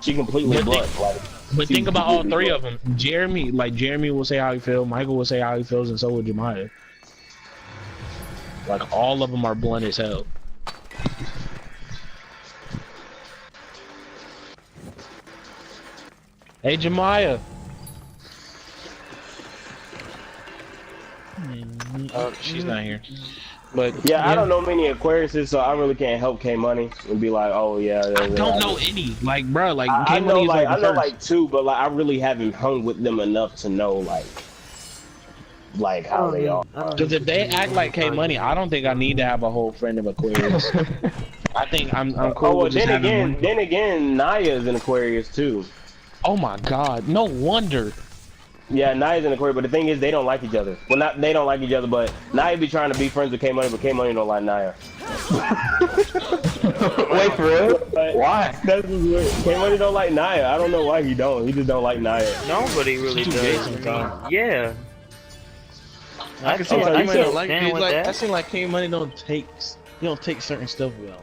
She completely blunt. But think about all three of them. Jeremy will say how he feels. Michael will say how he feels, and so will Jemiah. Like all of them are blunt as hell. Hey, Jemiah. Oh, she's not here. But yeah, I don't know many Aquariuses, so I really can't help K Money and be like, oh yeah. I don't know any. Like, bro, like I K know Money like is I know like two, but like I really haven't hung with them enough to know like how they are. Because if they act like K Money, I don't think I need to have a whole friend of Aquarius. I think I'm cool. Oh, well, with just then again, Naya's an Aquarius too. Oh my God! No wonder. Yeah, Naya's an Aquarius, but the thing is, they don't like each other. Well, not they don't like each other, but Naya be trying to be friends with K Money, but K Money don't like Naya. Wait, for real? Why? That's just weird. K Money don't like Naya. I don't know why he don't. He just don't like Naya. Nobody really does. Yeah. I can see why K Money don't like it. Like I seem like K Money don't take certain stuff well.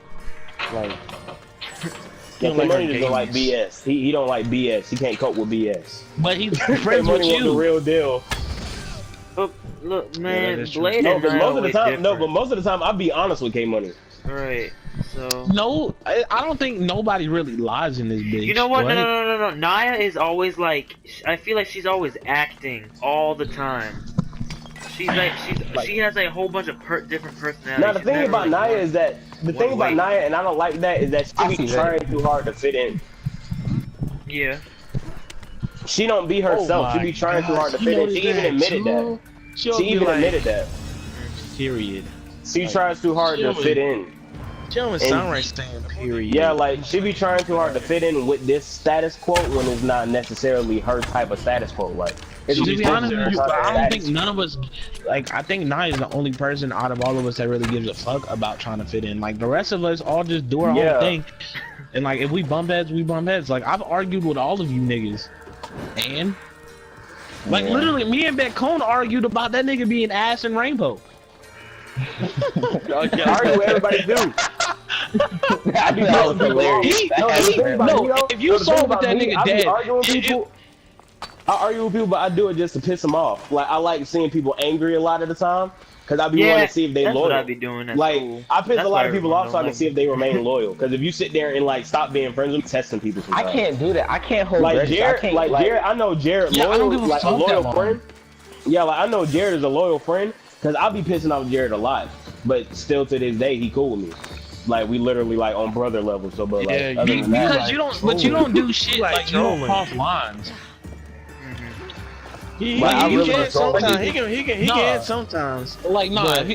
Like. Yeah, K Money just don't like BS. He don't like BS. He can't cope with BS. But he's friends with you. The real deal. Look, man, Blade no, but most of the time, but most of the time, I'll be honest with K Money. Right. So. No, I don't think nobody really lies in this bitch. You know what? No. Naya is always like, I feel like she's always acting all the time. She has a whole bunch of different personalities. Now the thing about Naya is that Naya, and I don't like that, is that she be trying too hard to fit in. Yeah. She don't be herself. She be trying too hard to fit in. She even admitted that. She even admitted that. Period. She tries too hard to fit in. She don't sound right saying period. Yeah, like she be trying too hard to fit in with this status quo when it's not necessarily her type of status quo. Like, to be honest with you, I don't think none of us, like, I think Naya is the only person out of all of us that really gives a fuck about trying to fit in. Like, the rest of us all just do our own thing. And, like, if we bump heads, we bump heads. Like, I've argued with all of you niggas. And, like, literally, me and Betcone argued about that nigga being ass and rainbow. I argue with everybody do. If you saw what that nigga did, I argue with people, but I do it just to piss them off. Like, I like seeing people angry a lot of the time, because I be wanting to see if they loyal. What I be doing. Like, cool. I piss a lot of people off so I can see if they remain loyal. Because if you sit there and like stop being friends with them, testing people sometimes. I can't do that. I can't hold like Jared. Jared, I know Jared loyal, like a loyal friend. Yeah, like I know Jared is a loyal friend, because I'll be pissing off Jared a lot, but still to this day he cool with me. Like we literally like on brother level. So, but like because you don't, but you don't do shit like you don't cross lines. He can sometimes. Like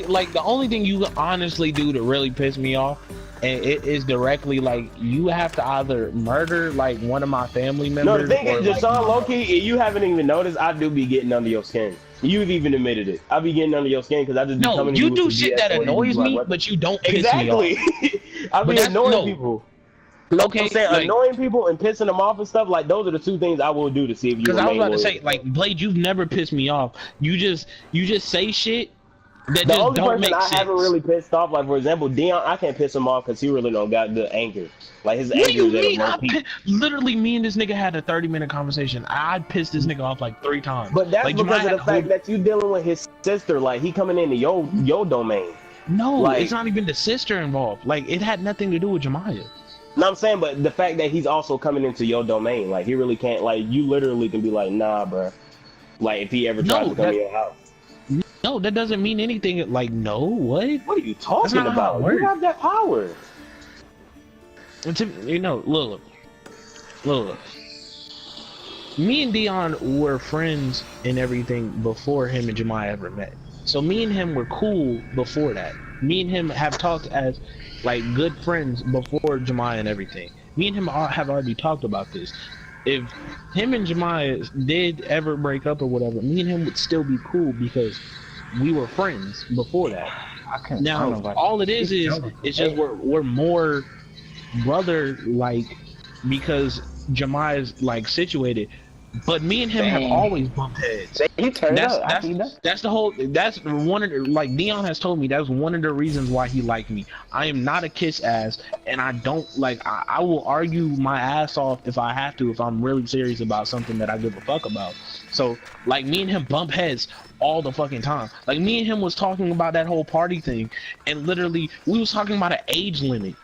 like the only thing you honestly do to really piss me off, and it is directly like you have to either murder like one of my family members. No, the thing is, Deshaun, low-key, you haven't even noticed. I do be getting under your skin. You've even admitted it. I be getting under your skin because I just be coming to you. No, you do shit that annoys me, but you don't piss me off. I be annoying people. Okay, I'm saying annoying people and pissing them off and stuff, like those are the two things I will do to see if you remain loyal. Because I was about to say, like, Blade, you've never pissed me off. You just say shit that just don't make sense. The only person I haven't really pissed off, like for example, Dion, I can't piss him off because he really don't got good anger. Like his anger is at a low peak. Literally, me and this nigga had a 30-minute conversation. I pissed this nigga off like 3 times. But that's like, because of the fact that you dealing with his sister, like he coming into your domain. No, like, it's not even the sister involved. Like it had nothing to do with Jemiah. No, I'm saying, but the fact that he's also coming into your domain, like he really can't, like you literally can be like, nah, bro. Like if he ever tries to come to your house. No, that doesn't mean anything. Like, no, what? What are you talking about? You have that power. You know, look. Me and Dion were friends and everything before him and Jemiah ever met. So me and him were cool before that. Me and him have talked as like good friends before Jemiah and everything. Me and him have already talked about this. If him and Jemiah did ever break up or whatever, me and him would still be cool because we were friends before that. Now all it is it's just we're more brother like because Jemiah's like situated. But me and him have always bumped heads. He turned up. That's the whole. That's one of the, like Dion has told me. That's one of the reasons why he liked me. I am not a kiss ass, and I don't like. I will argue my ass off if I have to, if I'm really serious about something that I give a fuck about. So like me and him bump heads all the fucking time. Like me and him was talking about that whole party thing, and literally we was talking about an age limit.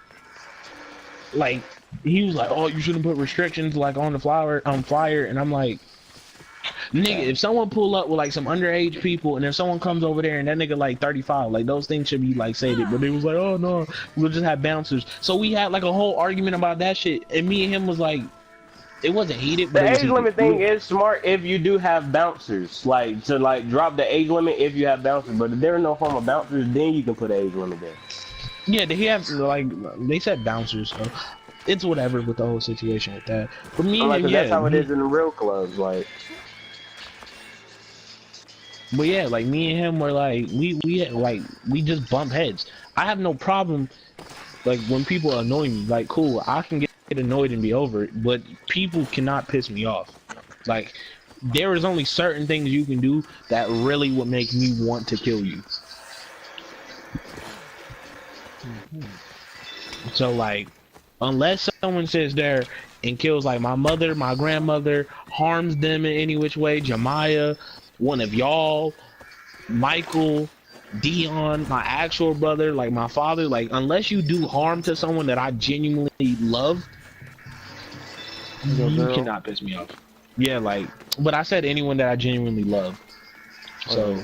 Like. He was like, "Oh, you shouldn't put restrictions like on the flyer," and I'm like, "Nigga, if someone pull up with like some underage people, and if someone comes over there and that nigga like 35, like those things should be like sated." But they was like, "Oh no, we'll just have bouncers." So we had like a whole argument about that shit, and me and him was like, it wasn't heated. But the age limit thing is smart if you do have bouncers, like to like drop the age limit if you have bouncers. But if there are no form of bouncers, then you can put an age limit there. Yeah, he have like they said bouncers. So. It's whatever with the whole situation with that. For me, like, that's how it is in the real clubs, like. But yeah, like me and him were like we just bump heads. I have no problem, like when people annoy me. Like cool, I can get annoyed and be over it. But people cannot piss me off. Like there is only certain things you can do that really would make me want to kill you. So like. Unless someone sits there and kills like my mother, my grandmother, harms them in any which way, Jemiah, one of y'all, Michael, Dion, my actual brother, like my father, like unless you do harm to someone that I genuinely love, you cannot piss me off. Yeah, like, but I said anyone that I genuinely love. So.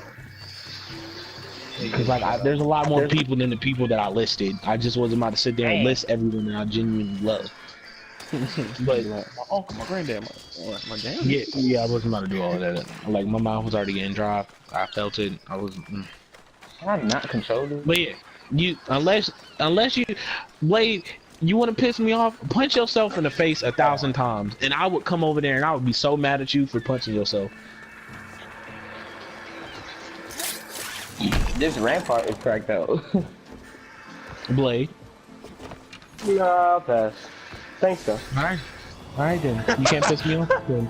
Because like there's a lot more people than the people that I listed. I just wasn't about to sit there and list everyone that I genuinely love. But my uncle, my granddad, my dad. Yeah, I wasn't about to do all of that. Like my mouth was already getting dry. I felt it. I was. I'm not controlling. But yeah, you unless you, Blade, you want to piss me off, punch yourself in the face 1,000 times, and I would come over there and I would be so mad at you for punching yourself. This rampart is cracked out. Blade. Nah, I'll pass. Thanks, though. Alright then. You can't piss me off then.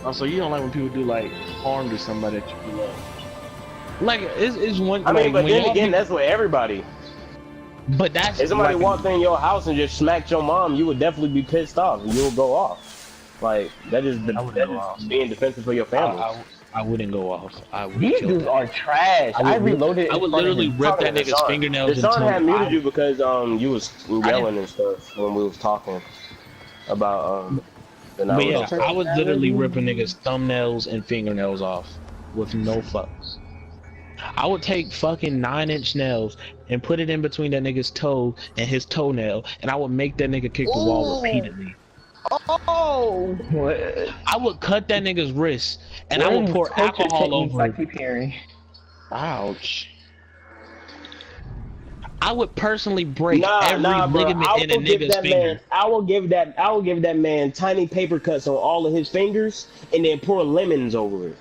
Also, you don't like when people do like harm to somebody that you love. Like it's one. I mean, like, but then again, that's with everybody. But that's if somebody like, walked in your house and just smacked your mom, you would definitely be pissed off. You would go off. Like that is being defensive for your family. I wouldn't go off. These dudes are trash. I reloaded. I would literally rip that nigga's fingernails. The son had muted you because you was yelling and stuff when we was talking about But yeah, I would literally rip a nigga's thumbnails and fingernails off with no fucks. I would take fucking 9-inch nails and put it in between that nigga's toe and his toenail, and I would make that nigga kick the wall repeatedly. Oh! What? I would cut that nigga's wrist, and I would pour alcohol over it. Ouch. I would personally break every ligament in a nigga's finger. I will give that man tiny paper cuts on all of his fingers, and then pour lemons over it.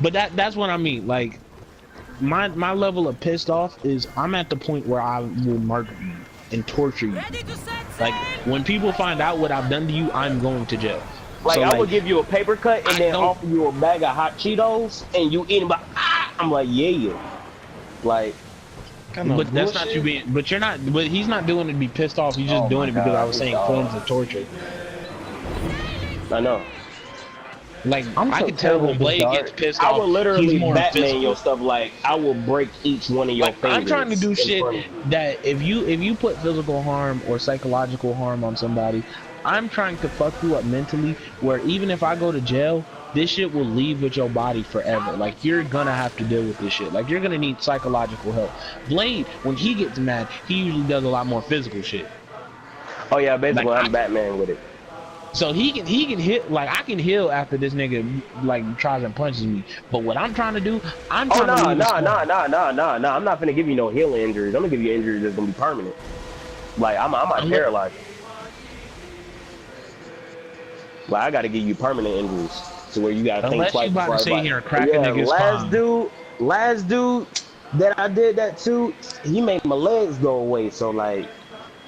But that's what I mean. Like, my level of pissed off is I'm at the point where I will murder you and torture you. Like, when people find out what I've done to you, I'm going to jail. Like, so, I would give you a paper cut and then offer you a bag of hot Cheetos, and you eat them, but I'm like, yeah. Like, but that's not you being. But you're not. But he's not doing it to be pissed off. He's just doing it because I was saying forms of torture. I know. Like I can tell when Blade gets pissed off. I will literally Batman your stuff. Like I will break each one of your fingers. I'm trying to do shit that if you put physical harm or psychological harm on somebody, I'm trying to fuck you up mentally. Where even if I go to jail, this shit will leave with your body forever. Like you're gonna have to deal with this shit. Like you're gonna need psychological help. Blade, when he gets mad, he usually does a lot more physical shit. Oh yeah, basically I'm Batman with it. So he can hit, like I can heal after this nigga like tries and punches me. But what I'm trying to do, I'm trying to nah. I'm not gonna give you no healing injuries. I'm gonna give you injuries that's gonna be permanent. Like I'm not paralyzed. Like I gotta give you permanent injuries to where you gotta think twice. Unless you about to sit here and crack a nigga's last dude that I did that to, he made my legs go away. So like,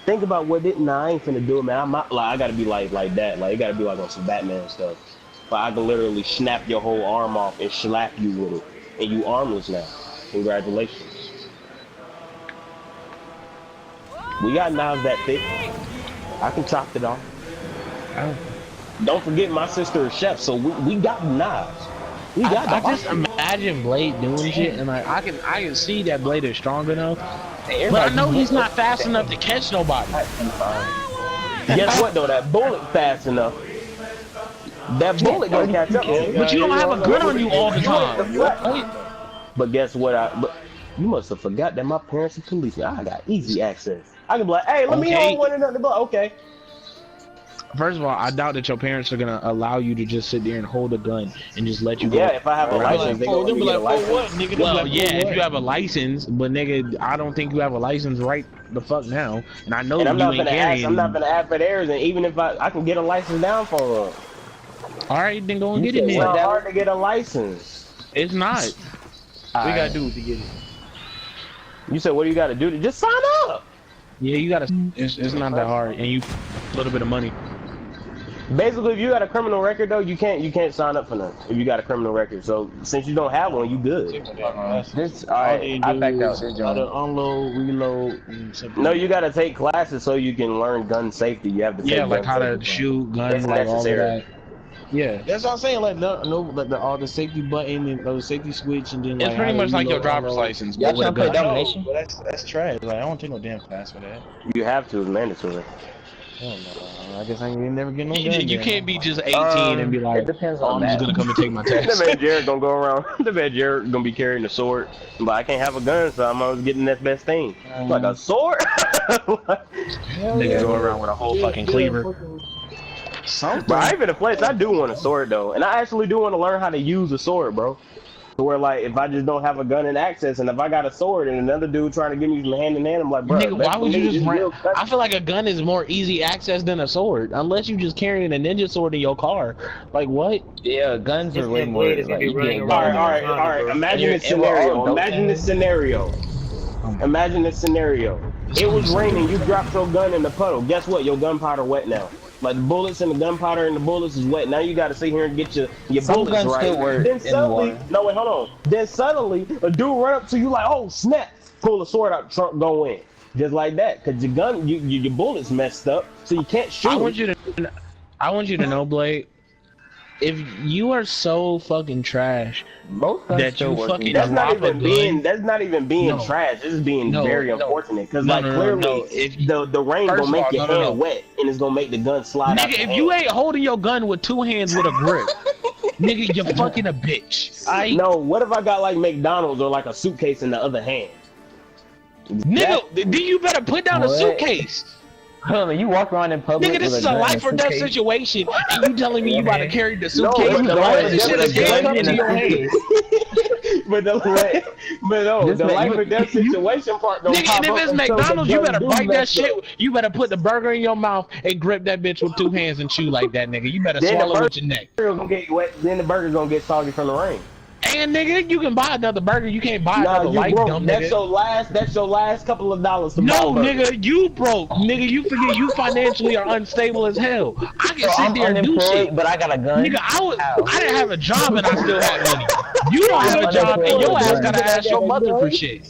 Think about what it. Nah, I ain't finna do it, man. I'm not, like I gotta be like that. Like it gotta be like on some Batman stuff. But I can literally snap your whole arm off and slap you with it, and you armless now. Congratulations. We got knives that thick. I can chop it off. Don't forget, my sister is chef, so we got knives. We got. I just imagine Blade doing shit, and like I can see that Blade is strong enough, but I know he's not fast enough to catch nobody. Guess what though? That bullet fast enough. That bullet gonna catch up. But you don't have a gun on you all the time. But guess what? But you must have forgot that my parents are police. I got easy access. I can be like, hey, let me hold one another. Okay. First of all, I doubt that your parents are gonna allow you to just sit there and hold a gun and just let you go. Yeah, if I have a license, they'll be like, for what, nigga? Well, yeah, if you have a license, but nigga, I don't think you have a license right the fuck now. And I know and I'm you not ain't gonna carrying. I'm not gonna ask for theirs, and even if I can get a license down for them. All right, then go and get it. It's Then. not hard to get a license. It's not. What you gotta do to get it? You said, what do you gotta do to just sign up? Yeah, you gotta. It's not that hard, and you a little bit of money. Basically, if you got a criminal record though, you can't sign up for nothing if you got a criminal record. So since you don't have one, you good. This alright. I backed out. Unload, reload. No, you gotta take classes so you can learn gun safety. You have to take like how to safety. shoot guns, It's like all of necessary. that. Yeah, That's what I'm saying. Like like all the safety button and the safety switch, and then it's like pretty how much you like your load, driver's unload. license. Y'all But with a trying to play gun. domination? But that's trash. Like I don't take no damn class for that. You have to. It's mandatory. Hell no. I guess I ain't never get no gun. You then. can't be just 18 and be like, It depends oh, on I'm just that. gonna come and take my test. That man Jared gonna go around. That man Jared gonna be carrying a sword, but I can't have a gun, so I'm always getting that best thing. Like a sword. Nigga go around with a whole fucking cleaver. Bro, I ain't in a place. I do want a sword though, and I actually do want to learn how to use a sword, bro. To where like if I just don't have a gun and access, and if I got a sword and another dude trying to give me some hand in hand, I'm like, bro, Nigga, why would you just run? cut. I feel like a gun is more easy access than a sword, unless you just carrying a ninja sword in your car. Like what? Yeah, guns are This way damn more. blade is gonna Like, be you running get around. All right. Imagine this scenario. Imagine this scenario. Imagine this scenario. It was raining. You dropped your gun in the puddle. Guess what? Your gunpowder wet now. Like the bullets and the gunpowder and the bullets is wet. Now you got to sit here and get your Some bullets guns right. still work Then in suddenly, water. no wait, hold on. Then suddenly a dude run up to you like, oh snap! Pull a sword out, trunk go in, just like that. Cause your gun, your bullets messed up, so you can't shoot. I want you to know, Blade. If you are so fucking trash Most guns that still you work. fucking That's not drop a even gun, being. That's not even being No. trash. This is being No, very no. unfortunate. Cause No, like no, no, clearly, no. If the rain First gonna of make all, your no, no, hand no. wet, and it's gonna make the gun slide out. nigga, your if you hand. ain't holding your gun with two hands with a grip, nigga, you're fucking a bitch. No, what if I got like McDonald's or like a suitcase in the other hand? Nigga, then you better put down a What? suitcase. Hold on, you walk around in public. Nigga, this with is a gun and life or death suitcase. situation, and you telling me you about to carry the No, suitcase? but the Why life is or this shit death a game gun into in your a hands? but no, This the man- life you- or death situation part don't Nigga, pop and if up it's until the McDonald's, you gun better do bite that mess shit. up. You better put the burger in your mouth and grip that bitch with two hands and chew like that, nigga. You better Then the swallow with your neck. Burger gonna get wet. Then the burger gonna get soggy from the rain. And nigga, you can buy another burger. You can't buy Nah, another you life, broke. dumb That's nigga. your last couple of dollars to No, buy a burger. nigga, you broke. Nigga, you forget you financially are unstable as hell. I can So sit I'm there and do unemployed, shit. but I got a gun. Nigga, How? I didn't have a job and I still had money. You don't have a job and your ass gotta ask your mother for shit.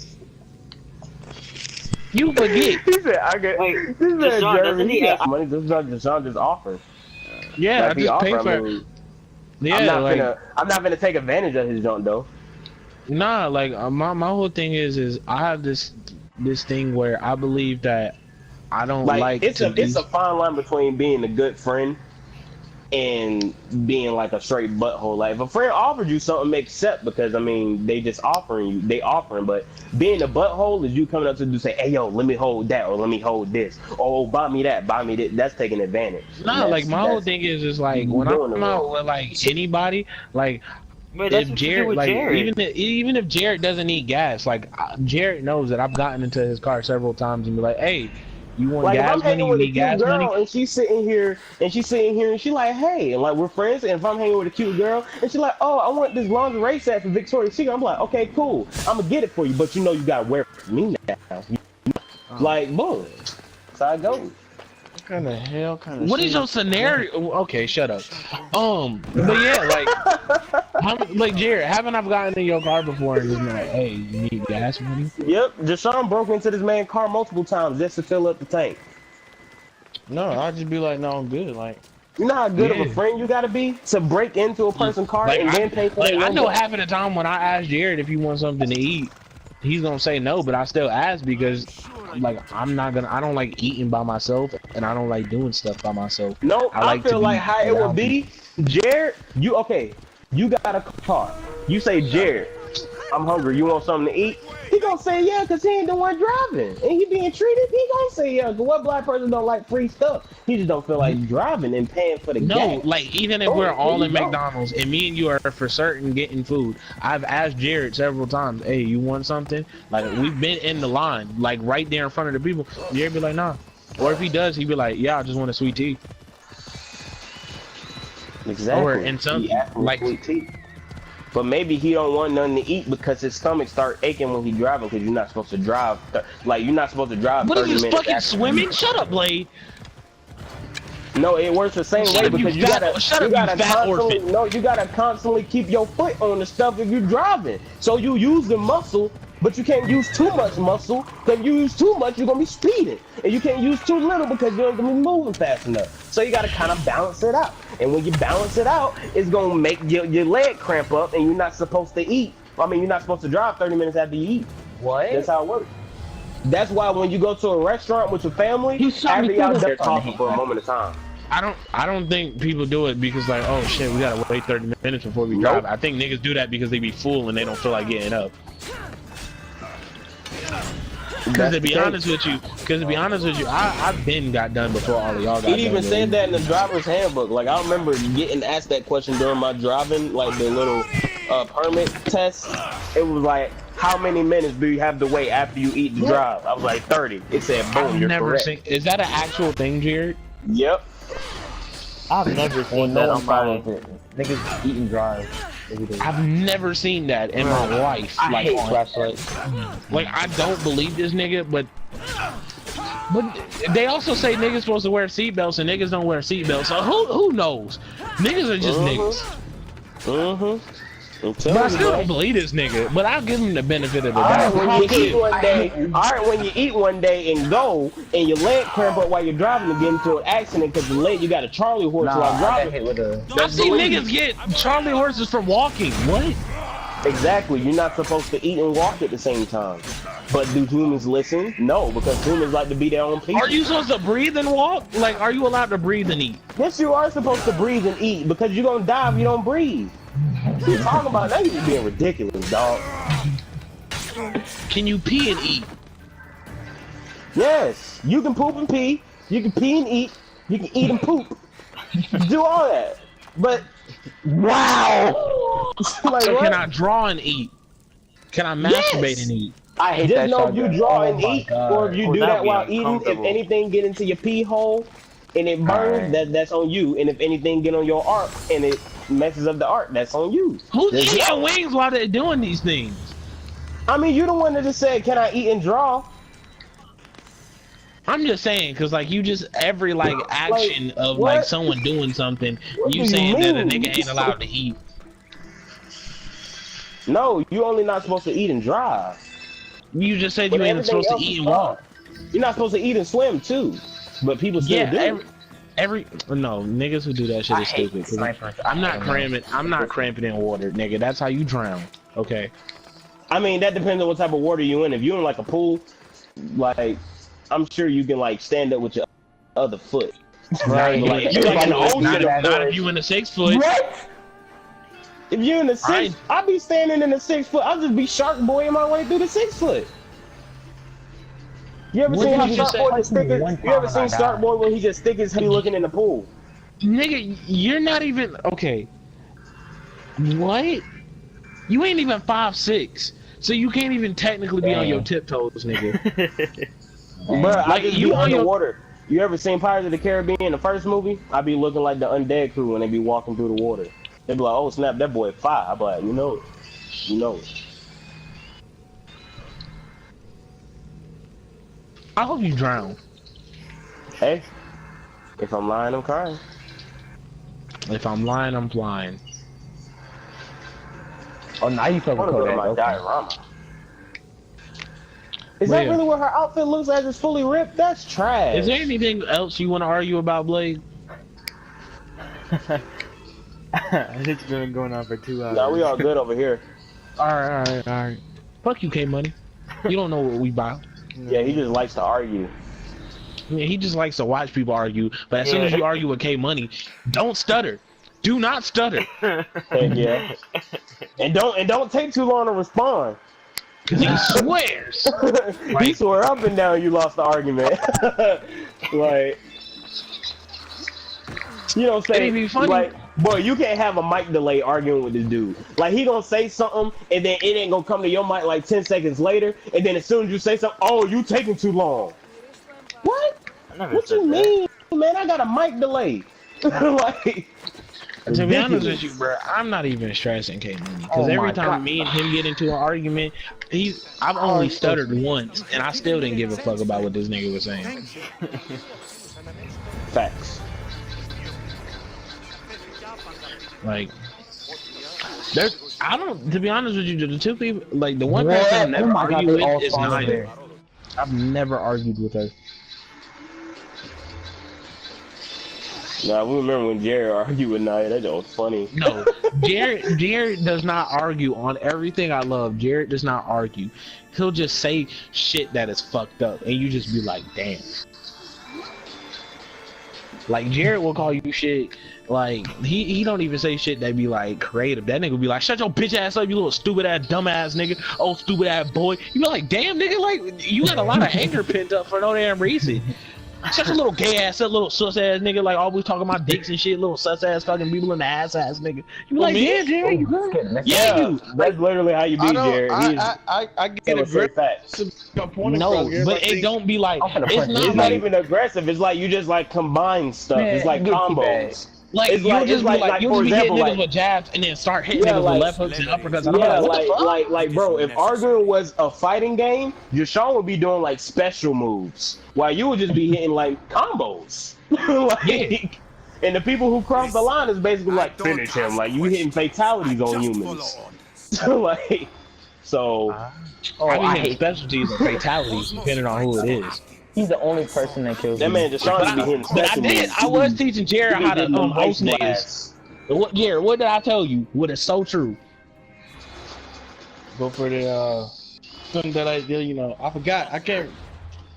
You forget. He said, "I get." Wait, This man Deshaun, Jeremy, doesn't he he got have- money. Deshaun just offered. Yeah, Like, I he just pay offered, for I it. mean, Yeah, I'm not gonna take advantage of his junk though. nah, like my whole thing is I have this thing where I believe that I don't like it's a fine line between being a good friend and being like a straight butthole. Like if a friend offered you something, accept, because I mean they just offering. But being a butthole is you coming up to do say, hey yo, let me hold that, or let me hold this, or buy me that, buy me this. That's taking advantage. Nah, like my whole thing is like when I'm out with like anybody, like But that's if what you do Jared, with like Jared. even if Jared doesn't need gas, like Jared knows that I've gotten into his car several times and be like, hey, you want Like if gas I'm money? hanging You with a need cute gas girl money? and she's sitting here and she like, hey, and like we're friends, and if I'm hanging with a cute girl and she's like, oh, I want this lingerie set for Victoria's Secret, I'm like, okay, cool, I'm gonna get it for you, but you know you gotta wear it for me now. Like boom. That's how it goes. What kind of hell kind of? What is your scenario? Okay, shut up. But yeah, like Jared, haven't I gotten in your car before and just been like, hey, you need gas money? Yep, Deshaun broke into this man's car multiple times just to fill up the tank. No, I'd just be like, no, I'm good. Like, you know how good of a friend you gotta be to break into a person's car like, and then pay for like, their I know window? half of the time when I ask Jared if he wants something to eat, he's gonna say no, but I still ask because, like, I don't like eating by myself, and I don't like doing stuff by myself. No, I feel like how it would be, Jared, you got a car. You say, Jared, I'm hungry, you want something to eat? He gonna say yeah, cause he ain't the one driving, and he being treated. He gonna say yeah, cause what black person don't like free stuff? He just don't feel like driving and paying for the gas. No, like even if we're all in McDonald's and me and you are for certain getting food, I've asked Jared several times, hey, you want something? Like we've been in the line, like right there in front of the people. Jared be like, nah. Or if he does, he'd be like, yeah, I just want a sweet tea. Exactly. Or in some like sweet tea. But maybe he don't want nothing to eat because his stomach start aching when he driving because you're not supposed to drive. Like you're not supposed to drive. What 30 is this minutes fucking swimming? Shut up, Blade. No, it works the same way because you gotta constantly keep your foot on the stuff if you're driving. So you use the muscle, but you can't use too much muscle. Because if you use too much, you're gonna be speeding, and you can't use too little because you're gonna be moving fast enough. So you gotta kind of balance it out. And when you balance it out, it's gonna make your leg cramp up, and you're not supposed to eat. I mean, you're not supposed to drive 30 minutes after you eat. What? That's how it works. That's why when you go to a restaurant with your family, after y'all done talking for a moment of time. I don't think people do it because like, oh shit, we gotta wait 30 minutes before we drive. I think niggas do that because they be full and they don't feel like getting up. Because to be honest with you, I've been got done before all of y'all got done. He even said that in the driver's handbook. Like I remember getting asked that question during my driving, like the little permit test. It was like, how many minutes do you have to wait after you eat to drive? I was like 30. It said, boom, you're correct. Is that an actual thing, Jared? Yep. I've never seen that on my niggas eat and drive. I've never seen that in my life. I hate flashlights. Like I don't believe this nigga, but they also say niggas supposed to wear seatbelts and niggas don't wear seatbelts. So who knows? Niggas are just niggas. But I still don't believe this nigga. But I'll give him the benefit of the doubt. When you eat one day and go, and your leg cramp up while you're driving and get into an accident because you got a Charlie horse while driving. I've seen niggas get Charlie horses for walking. What? Exactly. You're not supposed to eat and walk at the same time. But do humans listen? No, because humans like to be their own people. Are you supposed to breathe and walk? Like, are you allowed to breathe and eat? Yes, you are supposed to breathe and eat because you're gonna die if you don't breathe. What you talking about? Now you're being ridiculous, dog. Can you pee and eat? Yes, you can poop and pee. You can pee and eat. You can eat and poop. You can do all that. But wow, like, so can I draw and eat? Can I masturbate and eat? I hate that. Just know if you draw and eat, or if you do that while eating, if anything get into your pee hole and it burns, that's on you. And if anything get on your arc and it messes up the art, that's on you. Who's eating wings while they're doing these things? I mean, you the one that just said, can I eat and draw? I'm just saying, cause like you just every like action of like someone doing something, you saying that a nigga ain't allowed to eat. No, you only not supposed to eat and drive. You just said you ain't supposed to eat and walk. You're not supposed to eat and swim too, but people still do. No, niggas who do that shit is stupid. I'm not cramping in water, nigga. That's how you drown. Okay. I mean, that depends on what type of water you in. If you in like a pool, like I'm sure you can like stand up with your other foot. Right. Like, you like in the ocean. Not if you in the 6 foot. What? If you're in the 6, I'll be standing in the 6 foot. I'll just be shark boying my way through the 6 foot. You ever seen how Shark Boy just stick his? You ever seen Shark Boy when he just stick his head looking in the pool? Nigga, you're not even okay. What? You ain't even 5'6", so you can't even technically be on your tiptoes, nigga. Bro, like you on the water. You ever seen Pirates of the Caribbean, the first movie? I be looking like the undead crew when they be walking through the water. They be like, "Oh snap, that boy 5." I be like, you know it. You know it. I hope you drown. Hey, if I'm lying, I'm crying. If I'm lying, I'm flying. Oh, now you fucking Kodak. My diorama. Is that really what her outfit looks like? It's fully ripped? That's trash. Is there anything else you want to argue about, Blade? It's been going on for 2 hours. Nah, we all good over here. Alright. Fuck you, K-Money. You don't know what we about. Yeah, he just likes to argue. I mean, he just likes to watch people argue, but as soon as you argue with K-Money, don't stutter. Do not stutter. Heck yeah. And don't take too long to respond. Cause he swears. He swore up and down you lost the argument. Like, you know what I'm saying? It'd be funny. Like, boy, you can't have a mic delay arguing with this dude. Like, he gonna say something, and then it ain't gonna come to your mic like 10 seconds later, and then as soon as you say something, oh, you taking too long. What? What you mean, man? I got a mic delay. Like, to be honest with you, bro, I'm not even stressing K-Money. Because every time me and him get into an argument, I've only stuttered once, and I still didn't give a fuck about what this nigga was saying. Facts. Like, to be honest with you, the two people, like, the one person I never argue with is Naya. I've never argued with her. Nah, we remember when Jared argued with Naya. That was funny. No, Jared does not argue on everything I love. Jared does not argue. He'll just say shit that is fucked up, and you just be like, damn. Like, Jared will call you shit. Like, he don't even say shit that be like creative. That nigga will be like, shut your bitch ass up, you little stupid ass dumb ass nigga. Oh, stupid ass boy. You be like, damn nigga, like, you got a lot of anger pent up for no damn reason. Such a little gay ass, little sus ass nigga, like always talking about dicks and shit, little sus ass fucking people in the ass nigga. You be like, yeah, Jared, you good? Yeah, you. That's literally how you be, Jared. I get aggressive. No, but it don't be like, it's not even aggressive. It's like you just like combine stuff. It's like combos. Like, it's you'll just be hitting niggas like, with jabs and then start hitting niggas with left hooks and uppercuts. And yeah, I'm like, what the fuck? like, bro, if arguing was a fighting game, Deshaun would be doing like special moves, while you would just be hitting like combos. Like, and the people who cross the line is basically like finish him. Like, you hitting fatalities on humans. Like, so. I be hitting specialties and fatalities depending on who it is. He's the only person that kills that man. Deshaun be hitting special moves. I was teaching Jared how to host niggas. Jared, what did I tell you? What is so true? Go for the something that I did. You know, I forgot. I can't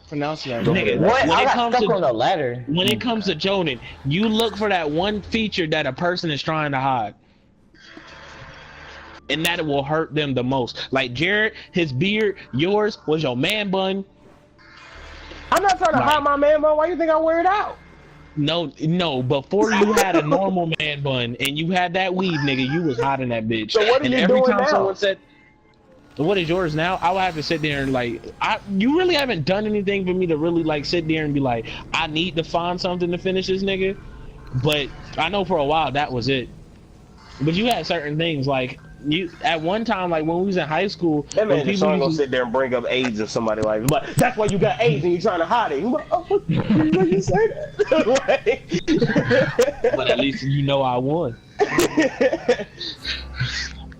pronounce it. Nigga, what? I got stuck on the ladder. When it comes to Jonan, you look for that one feature that a person is trying to hide. And that will hurt them the most. Like Jared, his beard, yours was your man bun. I'm not trying to hide my man bun. Why you think I wear it out? No. Before you had a normal man bun and you had that weave, nigga, you was hiding that bitch. So what are you doing now? Someone said, "What is yours now?" I would have to sit there and like, you really haven't done anything for me to really like sit there and be like, I need to find something to finish this nigga. But I know for a while that was it. But you had certain things like. You at one time, like when we was in high school, that man just gonna sit there and bring up AIDS or somebody like, but that's why you got AIDS and you're trying to hide it. You're like, oh, you say that? But at least you know I won. They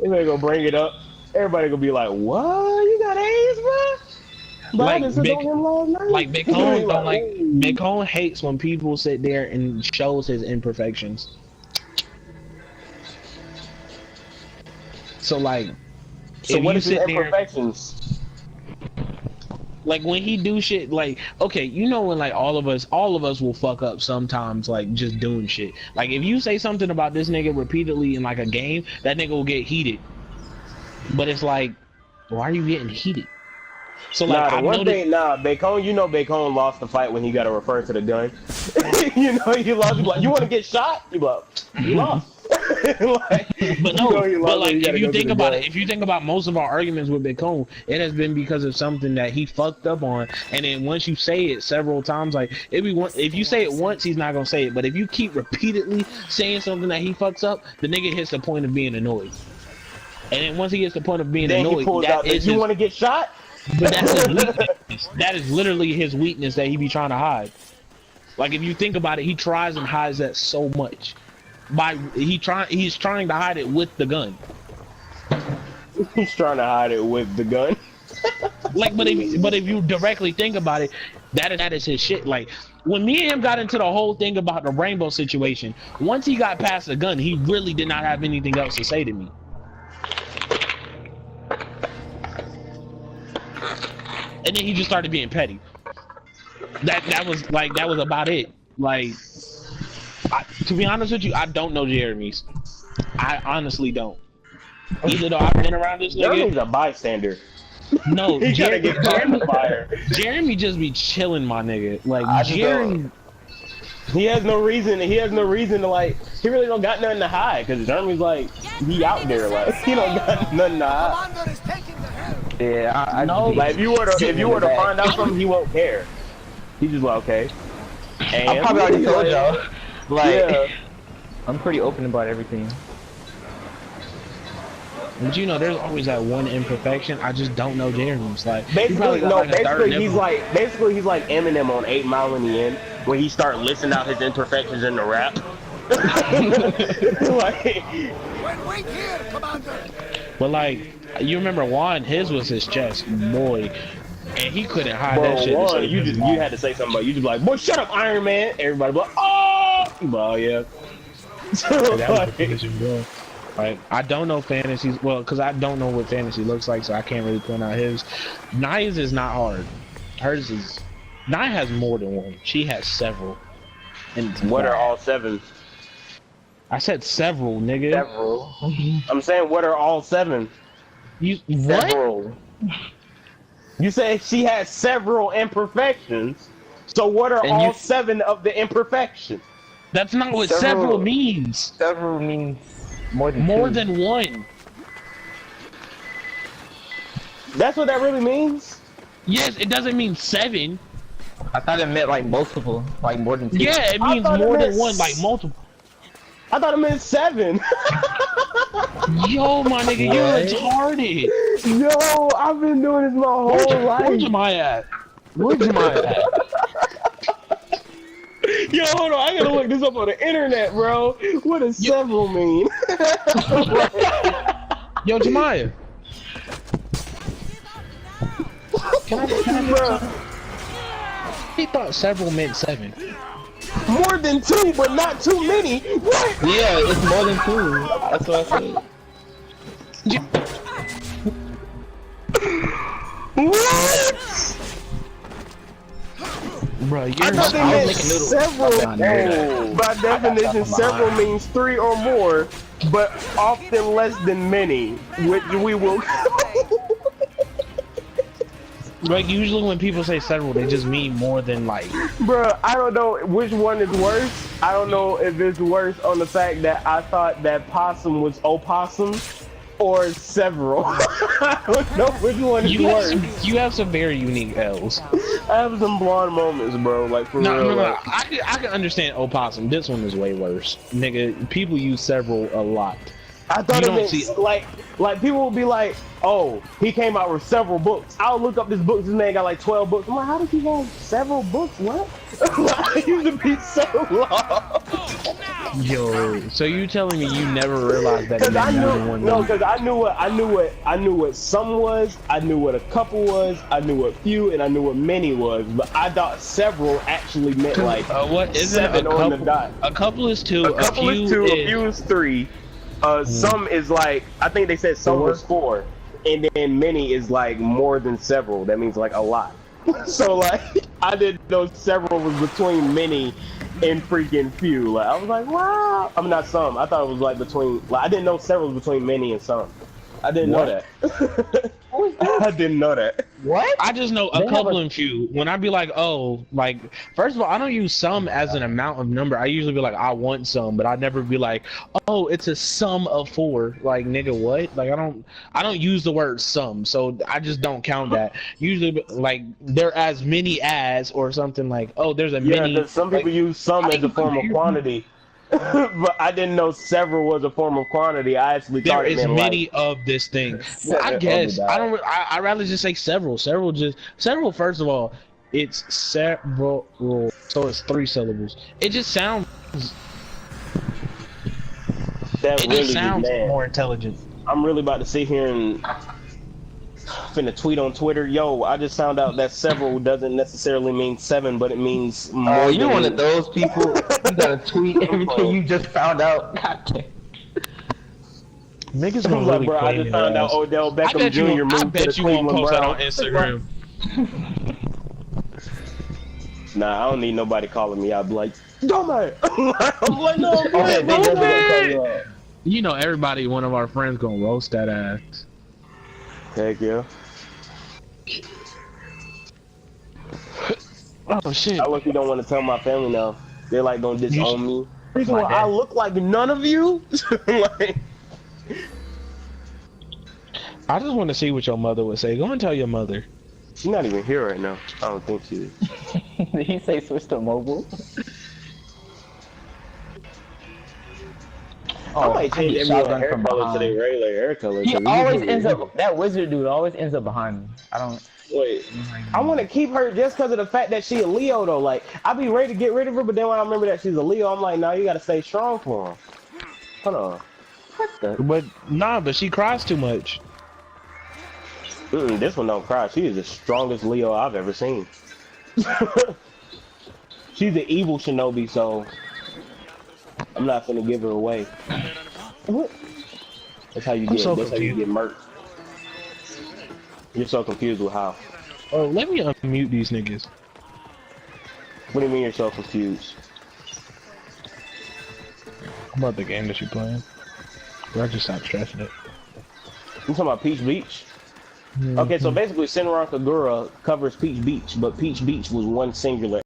ain't gonna bring it up. Everybody gonna be like, what? You got AIDS, bro? Like Big Hone hates when people sit there and shows his imperfections. So like, so what is his imperfections? Like when he do shit, like okay, you know when like all of us will fuck up sometimes, like just doing shit. Like if you say something about this nigga repeatedly in like a game, that nigga will get heated. But it's like, why are you getting heated? So like, Bacon, you know Bacon lost the fight when he got to refer to the gun. You know he lost. Like, you want to get shot? You like, you lost. Like, but no, but like if you think about it, if you think about most of our arguments with Bacon, it has been because of something that he fucked up on, and then once you say it several times, like if you say it once, he's not gonna say it, but if you keep repeatedly saying something that he fucks up, the nigga hits the point of being annoyed, and then once he gets the point of being annoyed, that is you want to get shot. But that's his weakness. That is literally his weakness that he be trying to hide. Like if you think about it, he tries and hides that so much. He's trying to hide it with the gun. He's trying to hide it with the gun. Like, but if you directly think about it, that is his shit. Like when me and him got into the whole thing about the rainbow situation, once he got past the gun, he really did not have anything else to say to me. And then he just started being petty. That was about it. Like, to be honest with you, I don't know Jeremy's. I honestly don't. Even though I've been around this nigga. Jeremy's a bystander. No, Jeremy just be chilling, my nigga. Like Jeremy, he has no reason. He has no reason to like. He really don't got nothing to hide because Jeremy's like he out there. Like he don't got nothing to hide. Yeah, I know. Like if you were to find out something, he won't care. He's just like okay. And I probably already told y'all. Like, yeah. I'm pretty open about everything. But you know, there's always that one imperfection. I just don't know Jeremy's. Like basically he's like Eminem on 8 Mile in the End, where he start listing out his imperfections in the rap. Like, wait here, Commander. But like, you remember Juan? His was his chest, boy, and he couldn't hide that shit. Juan, you had to say something about. You just like, boy, shut up, Iron Man. Everybody be like, oh, well, yeah. That was the position, bro. Like, I don't know fantasies, well, because I don't know what fantasy looks like, so I can't really point out his. Naya's is not hard. Hers is. Naya has more than one. She has several. And what are all 7? I said several, nigga. Several. I'm saying, what are all 7? You what? Several. You said she has several imperfections. So what are all 7 of the imperfections? That's not what several means. Several means more than one. That's what that really means? Yes, it doesn't mean 7. I thought it meant like multiple, like more than 2. Yeah, it means more than one, like multiple. I thought it meant 7. Yo, my nigga, you're retarded. Yo, I've been doing this my whole life. Where's Jemiah at? Where's Jemiah at? Yo, hold on, I gotta look this up on the internet, bro. What does several mean? Yo, Jemiah. Can I bro? He thought several meant 7. More than 2, but not too many. What? Yeah, it's more than 2. That's what I said. What? Bro, I thought they meant several. By definition, several means 3 or more, but often less than many, which we will. Like usually when people say several, they just mean more than like. Bro, I don't know which one is worse. I don't know if it's worse on the fact that I thought that possum was opossum, or several. I don't know which one is worse. You have some very unique L's. I have some blonde moments, bro. Like for real. No. I can understand opossum. This one is way worse, nigga. People use several a lot. I thought it meant like people will be like, oh, he came out with several books. I'll look up this book. This man got like 12 books. I'm like, how does he have several books? What? It used to be so long. Yo, so you telling me you never realized that? Because I knew what some was. I knew what a couple was. I knew what few, and I knew what many was. But I thought several actually meant like what is 7 on the dot. A couple is 2. A couple is 2. A few is 3. Some is like, I think they said some was 4, and then many is like more than several. That means like a lot. So like, I didn't know several was between many and freaking few. Like I was like, wow. I'm not some. I thought it was like between. Like I didn't know several was between many and some. I didn't know that. I didn't know that. What? I just know a couple and few. When I be like, oh, like, first of all, I don't use some as an amount of number. I usually be like, I want some, but I never be like, oh, it's a sum of 4. Like, nigga, what? Like, I don't use the word sum, so I just don't count that. Usually, like, there as many as or something like, oh, there's a many. Yeah, some people use some as a form of quantity. But I didn't know several was a form of quantity. I actually thought there is many of this thing. Well, I guess I don't. I rather just say several. Several. First of all, It's several, so it's 3 syllables. It just sounds. That it really just sounds mad. more intelligent. I'm really about to sit here and finna tweet on Twitter. Yo, I just found out that several doesn't necessarily mean 7, but it means more. Oh, you're one of those people. You gotta tweet everything you just found out. God damn. Niggas gonna really bro, I just found out Odell Beckham Jr. moved I bet to the you won't Cleveland post that on Browns. Instagram. Nah, I don't need nobody calling me out. Like, dumbass. I'm like, no, Okay, you know, everybody, one of our friends gonna roast that ass. Heck yeah. Oh shit. I look, you don't want to tell my family now. They're like gonna disown me. Reason why I look like none of you. Like, I just want to see what your mother would say. Go and tell your mother. she's not even here right now. I don't think she is. Did he say switch to mobile? I might change everyone's hair color to their regular hair color. He always ends up, that wizard dude always ends up behind me. I don't. Wait, I want to keep her just because of the fact that she a Leo though. Like, I be ready to get rid of her, but then when I remember that she's a Leo, I'm like, nah, you gotta stay strong for him. Hold on. What the? But nah, but she cries too much. This one don't cry. She is the strongest Leo I've ever seen. She's the evil shinobi, so I'm not gonna give her away. That's how you get. So that's how you get murked. You're so confused with how. Oh, let me unmute these niggas. What do you mean you're so confused? About the game that you playing. I just stopped stressing it. You talking about Peach Beach? Okay, so basically Senran Kagura covers Peach Beach, but Peach Beach was one singular